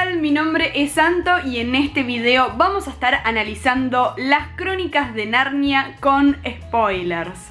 tal? Mi nombre es Santo y en este video vamos a estar analizando las Crónicas de Narnia con spoilers.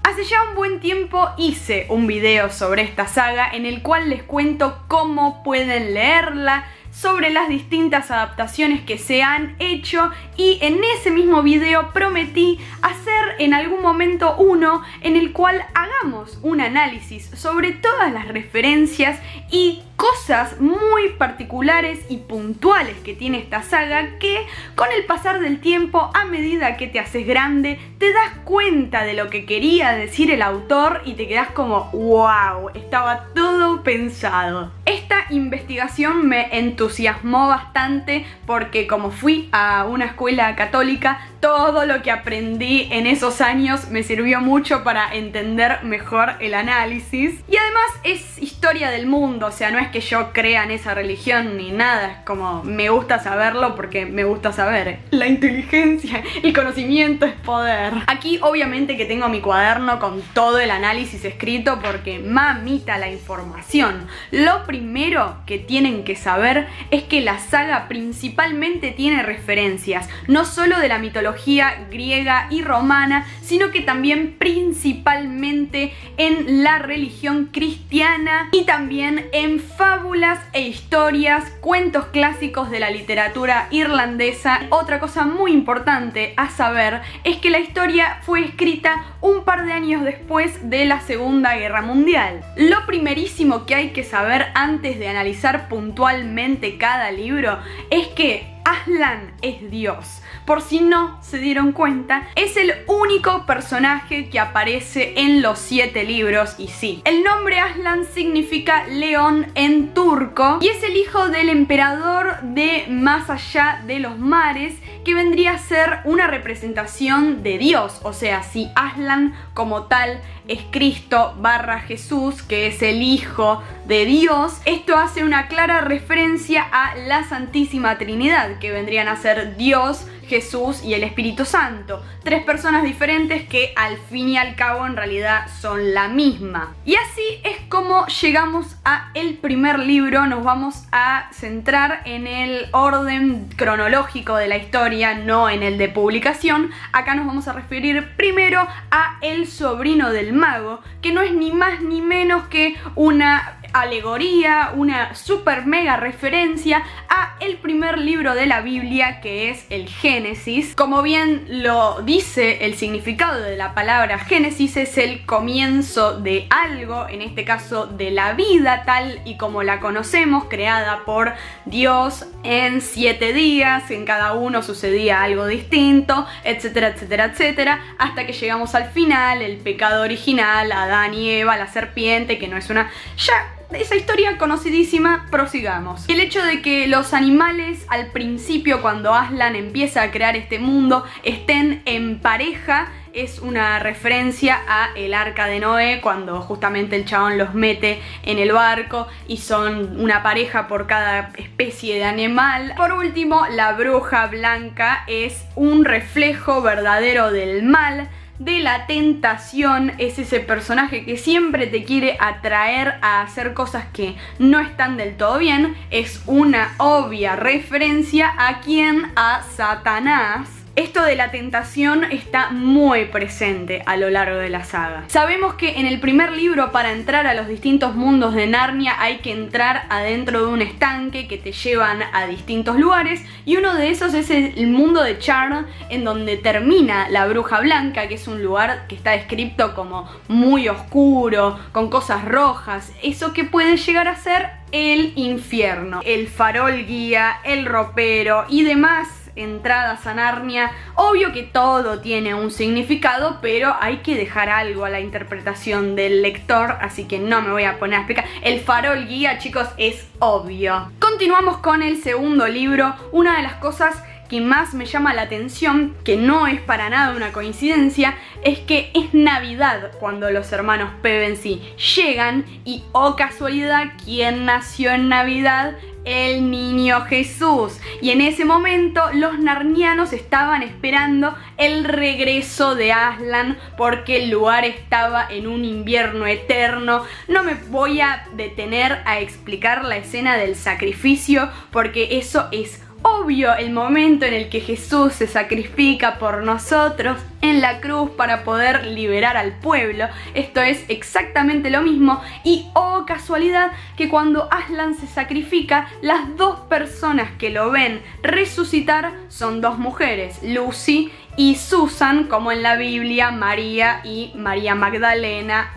Hace ya un buen tiempo hice un video sobre esta saga en el cual les cuento cómo pueden leerla, sobre las distintas adaptaciones que se han hecho, y en ese mismo video prometí hacer en algún momento uno en el cual hagamos un análisis sobre todas las referencias y cosas muy particulares y puntuales que tiene esta saga que con el pasar del tiempo, a medida que te haces grande, te das cuenta de lo que quería decir el autor y te quedas como wow, estaba todo pensado. Esta investigación me entusiasmó bastante porque como fui a una escuela católica, todo lo que aprendí en esos años me sirvió mucho para entender mejor el análisis. Y además es historia del mundo, o sea, no es que yo crea en esa religión ni nada, es como me gusta saberlo porque me gusta saber. La inteligencia, el conocimiento es poder. Aquí obviamente que tengo mi cuaderno con todo el análisis escrito porque mamita la información. Lo primero que tienen que saber es que la saga principalmente tiene referencias, no solo de la mitología griega y romana, sino que también principalmente en la religión cristiana y también en fábulas e historias, cuentos clásicos de la literatura irlandesa. Otra cosa muy importante a saber es que la historia fue escrita un par de años después de la Segunda Guerra Mundial. Lo primerísimo que hay que saber antes de analizar puntualmente cada libro es que Aslan es Dios. Por si no se dieron cuenta, es el único personaje que aparece en los 7 libros. Y sí, el nombre Aslan significa león en turco y es el hijo del emperador de más allá de los mares, que vendría a ser una representación de Dios. O sea, si Aslan como tal es Cristo / Jesús, que es el hijo de Dios, esto hace una clara referencia a la Santísima Trinidad, que vendrían a ser Dios, Jesús y el Espíritu Santo. 3 personas diferentes que al fin y al cabo en realidad son la misma. Y así es como llegamos a el primer libro. Nos vamos a centrar en el orden cronológico de la historia, no en el de publicación. Acá nos vamos a referir primero a el sobrino del mago, que no es ni más ni menos que una alegoría, una super mega referencia a el primer libro de la Biblia, que es el Génesis. Como bien lo dice el significado de la palabra Génesis, es el comienzo de algo, en este caso de la vida tal y como la conocemos, creada por Dios en 7 días, en cada uno sucedía algo distinto, etcétera, etcétera, etcétera, hasta que llegamos al final, el pecado original, Adán y Eva, la serpiente, que no es una... ya esa historia conocidísima, prosigamos. Y el hecho de que los animales al principio, cuando Aslan empieza a crear este mundo, estén en pareja, es una referencia a el arca de Noé, cuando justamente el chabón los mete en el barco y son una pareja por cada especie de animal. Por último, la bruja blanca es un reflejo verdadero del mal, de la tentación. Es ese personaje que siempre te quiere atraer a hacer cosas que no están del todo bien. Es una obvia referencia ¿a quién? A Satanás. Esto de la tentación está muy presente a lo largo de la saga. Sabemos que en el primer libro, para entrar a los distintos mundos de Narnia, hay que entrar adentro de un estanque que te llevan a distintos lugares, y uno de esos es el mundo de Charn, en donde termina la bruja blanca, que es un lugar que está descrito como muy oscuro, con cosas rojas, eso que puede llegar a ser el infierno. El farol guía, el ropero y demás entradas a Narnia. Obvio que todo tiene un significado, pero hay que dejar algo a la interpretación del lector, así que no me voy a poner a explicar. El farol guía, chicos, es obvio. Continuamos con el segundo libro. Una de las cosas que más me llama la atención, que no es para nada una coincidencia, es que es Navidad cuando los hermanos Pevensie llegan y, oh casualidad, ¿quién nació en Navidad? el niño Jesús. Y en ese momento los narnianos estaban esperando el regreso de Aslan porque el lugar estaba en un invierno eterno. No me voy a detener a explicar la escena del sacrificio porque eso es obvio, el momento en el que Jesús se sacrifica por nosotros en la cruz para poder liberar al pueblo. Esto es exactamente lo mismo y oh casualidad que cuando Aslan se sacrifica, las dos personas que lo ven resucitar son dos mujeres, Lucy y Susan, como en la Biblia, María y María Magdalena.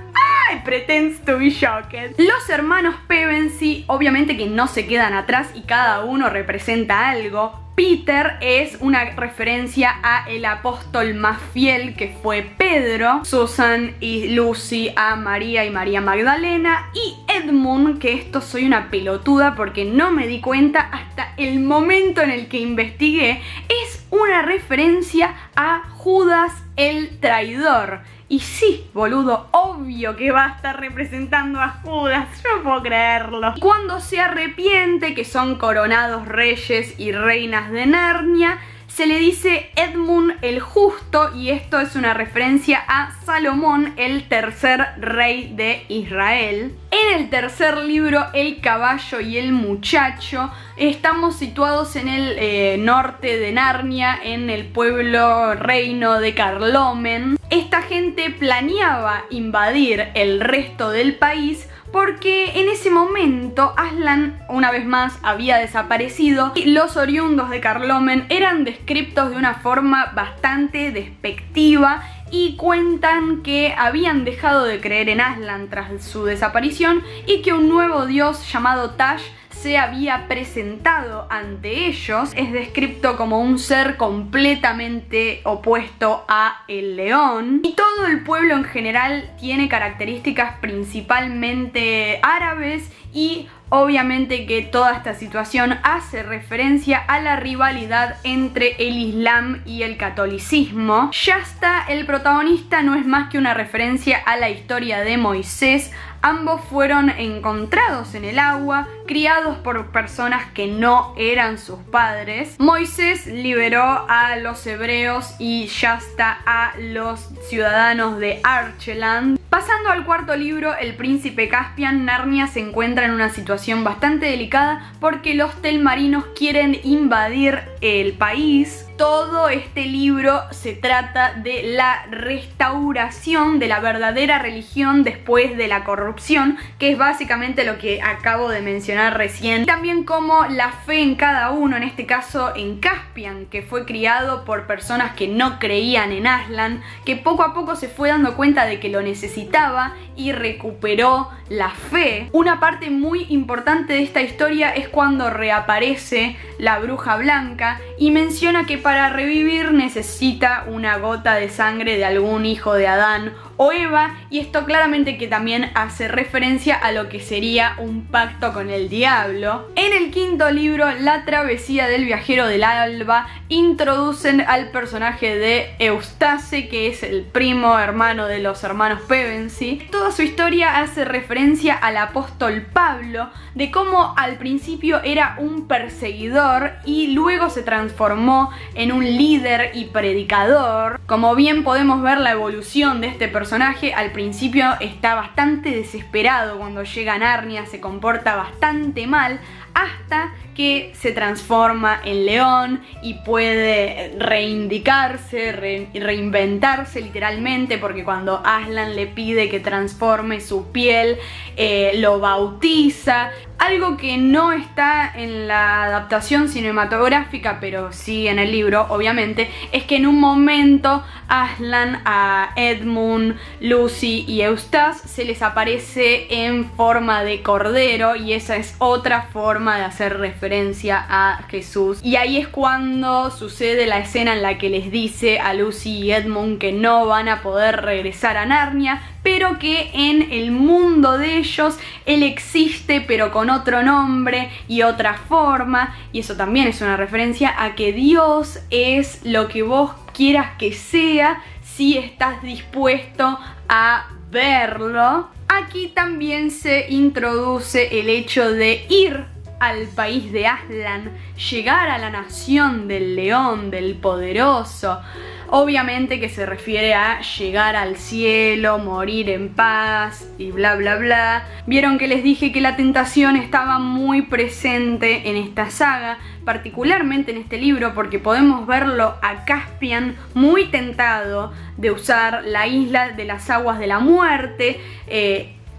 I pretends to be shocked. Los hermanos Pevensey obviamente que no se quedan atrás y cada uno representa algo. Peter es una referencia a el apóstol más fiel que fue Pedro, Susan y Lucy a María y María Magdalena, y Edmund, que esto soy una pelotuda porque no me di cuenta hasta el momento en el que investigué, es una referencia a Judas el traidor. Y sí, boludo, obvio que va a estar representando a Judas, yo no puedo creerlo. Y cuando se arrepiente, que son coronados reyes y reinas de Narnia, se le dice Edmund el Justo, y esto es una referencia a Salomón, el tercer rey de Israel. En el tercer libro, El caballo y el muchacho, estamos situados en el norte de Narnia, en el pueblo reino de Carlomen. Esta gente planeaba invadir el resto del país porque en ese momento Aslan, una vez más, había desaparecido y los oriundos de Carlomen eran descriptos de una forma bastante despectiva y cuentan que habían dejado de creer en Aslan tras su desaparición y que un nuevo dios llamado Tash se había presentado ante ellos. Es descrito como un ser completamente opuesto a el león. Y todo el pueblo en general tiene características principalmente árabes y obviamente que toda esta situación hace referencia a la rivalidad entre el Islam y el catolicismo. Shasta, el protagonista, no es más que una referencia a la historia de Moisés. Ambos fueron encontrados en el agua, criados por personas que no eran sus padres. Moisés liberó a los hebreos y Shasta a los ciudadanos de Archeland. Pasando al cuarto libro, El príncipe Caspian, Narnia se encuentra en una situación bastante delicada porque los telmarinos quieren invadir el país. Todo este libro se trata de la restauración de la verdadera religión después de la corrupción, que es básicamente lo que acabo de mencionar recién. También como la fe en cada uno, en este caso en Caspian, que fue criado por personas que no creían en Aslan, que poco a poco se fue dando cuenta de que lo necesitaba y recuperó la fe. Una parte muy importante de esta historia es cuando reaparece la bruja blanca y menciona que para revivir necesita una gota de sangre de algún hijo de Adán o Eva, y esto claramente que también hace referencia a lo que sería un pacto con el diablo. En el quinto libro, La travesía del viajero del alba, introducen al personaje de Eustace, que es el primo hermano de los hermanos Pevensey. Toda su historia hace referencia al apóstol Pablo, de cómo al principio era un perseguidor y luego se transformó en un líder y predicador. Como bien podemos ver la evolución de este personaje, al principio está bastante desesperado cuando llega a Narnia, se comporta bastante mal, hasta que se transforma en león y puede reivindicarse, reinventarse literalmente, porque cuando Aslan le pide que transforme su piel, lo bautiza. Algo que no está en la adaptación cinematográfica, pero sí en el libro, obviamente, es que en un momento Aslan, a Edmund, Lucy y Eustace se les aparece en forma de cordero, y esa es otra forma de hacer referencia a Jesús. Y ahí es cuando sucede la escena en la que les dice a Lucy y Edmund que no van a poder regresar a Narnia, pero que en el mundo de ellos él existe, pero con otro nombre y otra forma. Y eso también es una referencia a que Dios es lo que vos quieras que sea, si estás dispuesto a verlo. Aquí también se introduce el hecho de ir al país de Aslan, llegar a la nación del león, del poderoso. Obviamente que se refiere a llegar al cielo, morir en paz y bla bla bla. Vieron que les dije que la tentación estaba muy presente en esta saga, particularmente en este libro, porque podemos verlo a Caspian muy tentado de usar la isla de las aguas de la muerte,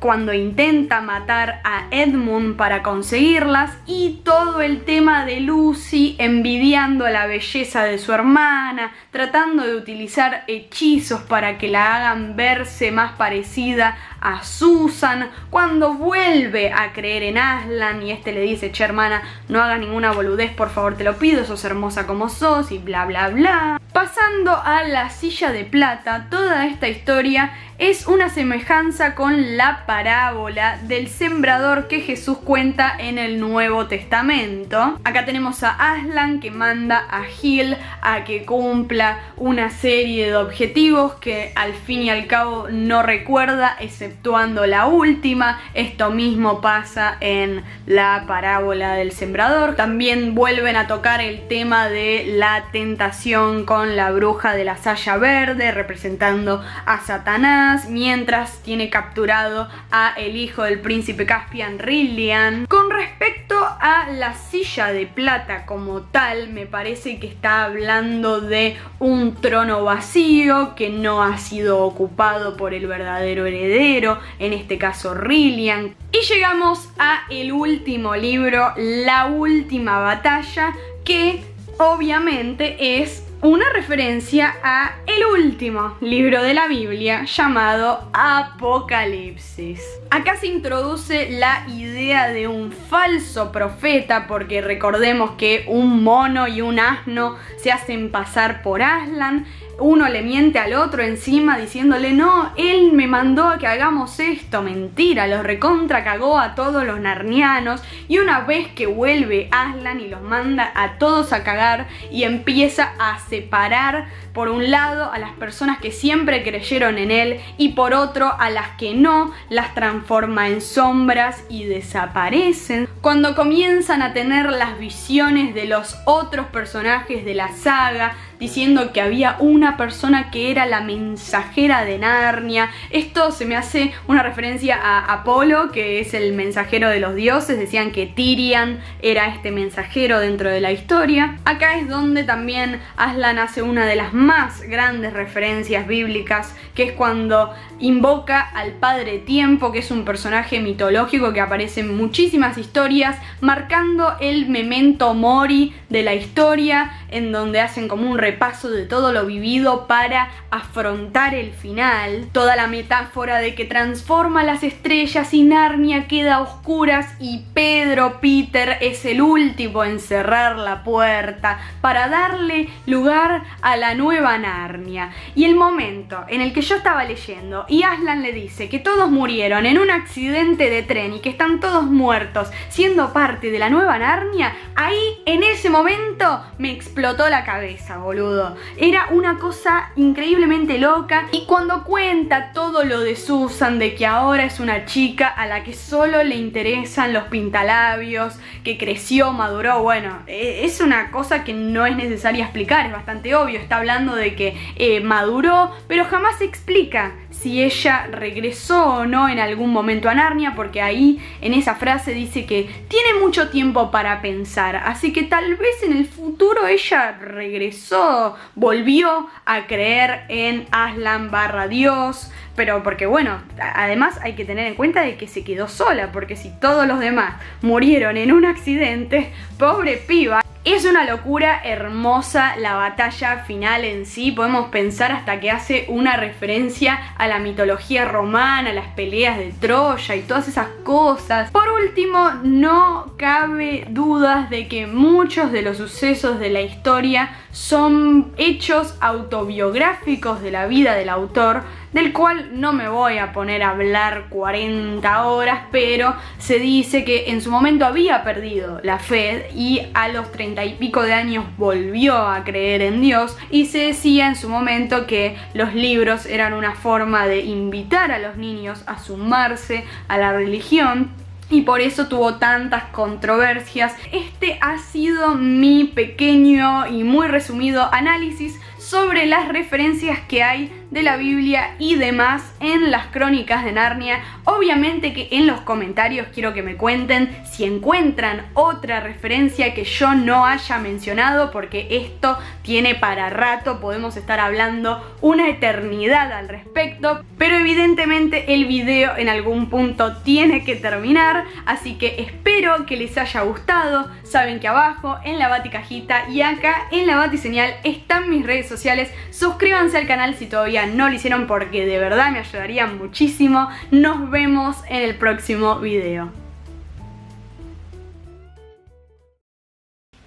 cuando intenta matar a Edmund para conseguirlas, y todo el tema de Lucy envidiando la belleza de su hermana, tratando de utilizar hechizos para que la hagan verse más parecida a Susan, cuando vuelve a creer en Aslan y este le dice: che hermana, no hagas ninguna boludez, por favor te lo pido, sos hermosa como sos y bla bla bla. Pasando a la silla de plata, toda esta historia es una semejanza con la parábola del sembrador que Jesús cuenta en el Nuevo Testamento. Acá tenemos a Aslan que manda a Gil a que cumpla una serie de objetivos que al fin y al cabo no recuerda, exceptuando la última. Esto mismo pasa en la parábola del sembrador. También vuelven a tocar el tema de la tentación con la bruja de la saya verde, representando a Satanás, mientras tiene capturado a el hijo del príncipe Caspian, Rilian. Con respecto a la silla de plata como tal, me parece que está hablando de un trono vacío que no ha sido ocupado por el verdadero heredero, en este caso Rilian. Y llegamos a el último libro, La Última Batalla, que obviamente es una referencia a el último libro de la Biblia llamado Apocalipsis. Acá se introduce la idea de un falso profeta, porque recordemos que un mono y un asno se hacen pasar por Aslan. Uno le miente al otro encima diciéndole: no, él me mandó a que hagamos esto. Mentira, los recontra cagó a todos los narnianos. Y una vez que vuelve Aslan y los manda a todos a cagar y empieza a separar por un lado a las personas que siempre creyeron en él y por otro a las que no, las transforma en sombras y desaparecen. Cuando comienzan a tener las visiones de los otros personajes de la saga, diciendo que había una persona que era la mensajera de Narnia. Esto se me hace una referencia a Apolo, que es el mensajero de los dioses. Decían que Tyrion era este mensajero dentro de la historia. Acá es donde también Aslan hace una de las más grandes referencias bíblicas, que es cuando invoca al Padre Tiempo, que es un personaje mitológico que aparece en muchísimas historias, marcando el memento mori de la historia, en donde hacen como un repaso de todo lo vivido para afrontar el final. Toda la metáfora de que transforma las estrellas y Narnia queda a oscuras y Peter es el último en cerrar la puerta para darle lugar a la nueva Narnia. Y el momento en el que yo estaba leyendo y Aslan le dice que todos murieron en un accidente de tren y que están todos muertos siendo parte de la nueva Narnia, ahí en ese momento me explotó la cabeza, boludo. Era una cosa increíblemente loca. Y cuando cuenta todo lo de Susan, de que ahora es una chica a la que solo le interesan los pintalabios, que creció, maduró, bueno, es una cosa que no es necesaria explicar, es bastante obvio. Está hablando de que maduró, pero jamás se explica si ella regresó o no en algún momento a Narnia, porque ahí en esa frase dice que tiene mucho tiempo para pensar, así que tal vez en el futuro ella regresó, volvió a creer en Aslan / Dios, pero porque bueno, además hay que tener en cuenta de que se quedó sola, porque si todos los demás murieron en un accidente, pobre piba. Es una locura hermosa la batalla final en sí. Podemos pensar hasta que hace una referencia a la mitología romana, a las peleas de Troya y todas esas cosas. Por último, no cabe dudas de que muchos de los sucesos de la historia son hechos autobiográficos de la vida del autor, del cual no me voy a poner a hablar 40 horas, pero se dice que en su momento había perdido la fe y a los 30 y pico de años volvió a creer en Dios, y se decía en su momento que los libros eran una forma de invitar a los niños a sumarse a la religión. y por eso tuvo tantas controversias. Este ha sido mi pequeño y muy resumido análisis sobre las referencias que hay de la Biblia y demás en las Crónicas de Narnia. Obviamente que en los comentarios quiero que me cuenten si encuentran otra referencia que yo no haya mencionado, porque esto tiene para rato, podemos estar hablando una eternidad al respecto, pero evidentemente el video en algún punto tiene que terminar, así que espero que les haya gustado. Saben que abajo en la baticajita y acá en la batiseñal están mis redes sociales. Suscríbanse al canal si todavía no lo hicieron, porque de verdad me ayudarían muchísimo. Nos vemos en el próximo video.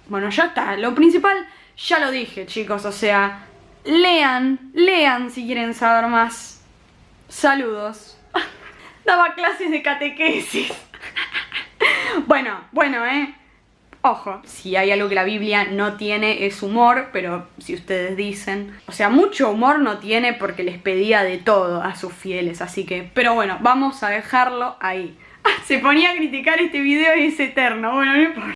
Bueno, ya está, lo principal ya lo dije, chicos, o sea, lean si quieren saber más. Saludos. Daba clases de catequesis. Bueno, ojo, si hay algo que la Biblia no tiene es humor, pero si ustedes dicen... O sea, mucho humor no tiene porque les pedía de todo a sus fieles, así que... Pero bueno, vamos a dejarlo ahí. Se ponía a criticar este video y es eterno, bueno, no importa.